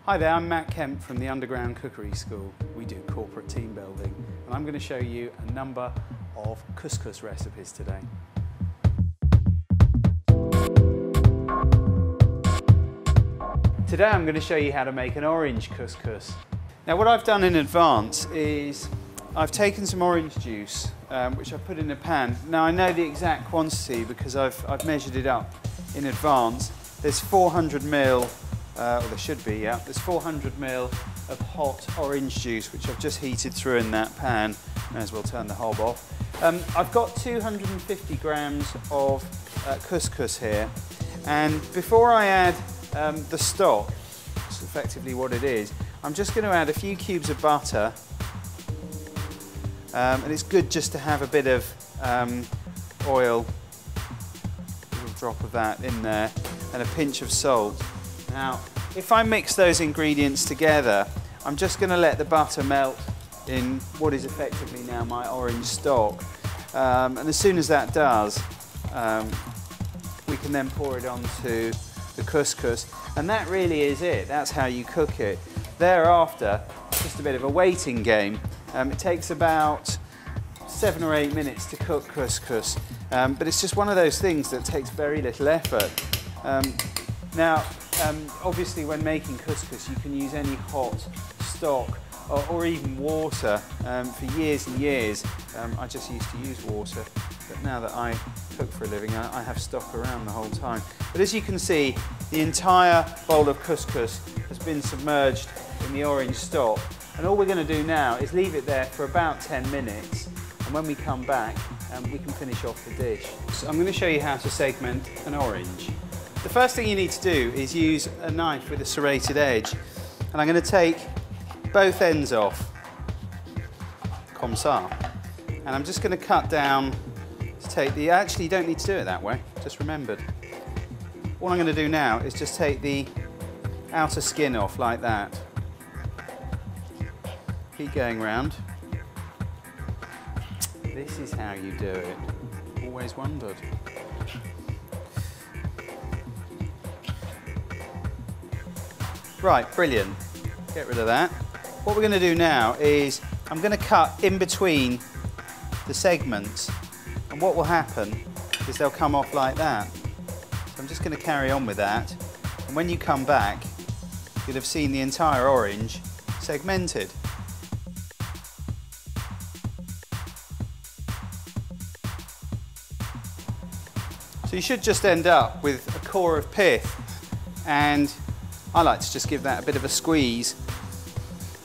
Hi there, I'm Matt Kemp from the Underground Cookery School. We do corporate team building, and I'm going to show you a number of couscous recipes today. Today I'm going to show you how to make an orange couscous. Now what I've done in advance is I've taken some orange juice, which I've put in a pan. Now I know the exact quantity because I've measured it up in advance. There's 400 ml, or there should be, yeah, there's 400 ml of hot orange juice which I've just heated through in that pan. May as well turn the hob off. I've got 250 grams of couscous here, and before I add the stock, that's effectively what it is, I'm just going to add a few cubes of butter, and it's good just to have a bit of oil, a little drop of that in there, and a pinch of salt. Now, if I mix those ingredients together, I'm just going to let the butter melt in what is effectively now my orange stock, and as soon as that does, we can then pour it onto the couscous, and that really is it. That's how you cook it. Thereafter, just a bit of a waiting game. It takes about 7 or 8 minutes to cook couscous, but it's just one of those things that takes very little effort. Now, obviously when making couscous you can use any hot stock or even water. For years and years I just used to use water, but now that I cook for a living I have stock around the whole time. But as you can see, the entire bowl of couscous has been submerged in the orange stock, and all we're going to do now is leave it there for about 10 minutes, and when we come back we can finish off the dish. So I'm going to show you how to segment an orange. The first thing you need to do is use a knife with a serrated edge, and I'm going to take both ends off, comme ça, and I'm just going to cut down to take the, actually you don't need to do it that way, just remembered. What I'm going to do now is just take the outer skin off like that. Keep going round. This is how you do it. Always wondered. Right, brilliant. Get rid of that. What we're going to do now is I'm going to cut in between the segments, and what will happen is they'll come off like that. So I'm just going to carry on with that, and when you come back you'll have seen the entire orange segmented. So you should just end up with a core of pith, and I like to just give that a bit of a squeeze.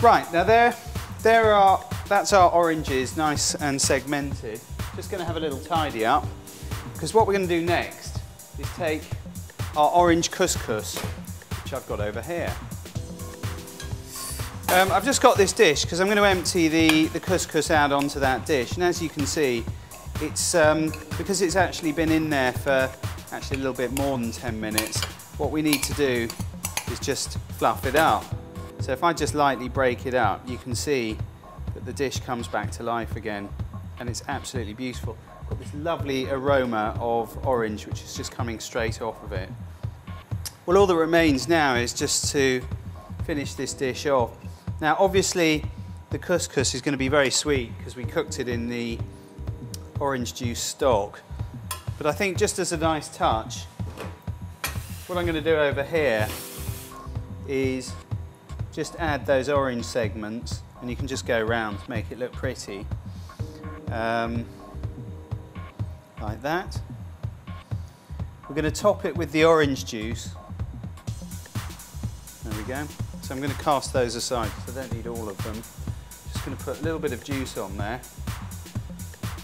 Right, now that's our oranges nice and segmented. Just going to have a little tidy up, because what we're going to do next is take our orange couscous, which I've got over here. I've just got this dish because I'm going to empty the couscous out onto that dish, and as you can see, it's because it's actually been in there for actually a little bit more than 10 minutes. What we need to do is just fluff it up. So if I just lightly break it up, you can see that the dish comes back to life again, and it's absolutely beautiful. Got this lovely aroma of orange which is just coming straight off of it. Well, all that remains now is just to finish this dish off. Now obviously the couscous is going to be very sweet because we cooked it in the orange juice stock, but I think just as a nice touch, what I'm going to do over here is just add those orange segments, and you can just go round to make it look pretty, like that. We're going to top it with the orange juice. There we go. So I'm going to cast those aside because I don't need all of them. Just going to put a little bit of juice on there.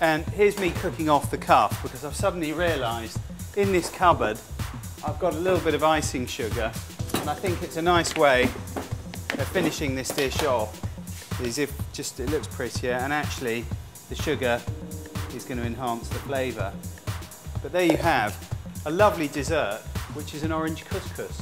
And here's me cooking off the cuff, because I've suddenly realised in this cupboard I've got a little bit of icing sugar, and I think it's a nice way of finishing this dish off, is if just it looks prettier, and actually the sugar is going to enhance the flavour. But there you have a lovely dessert, which is an orange couscous.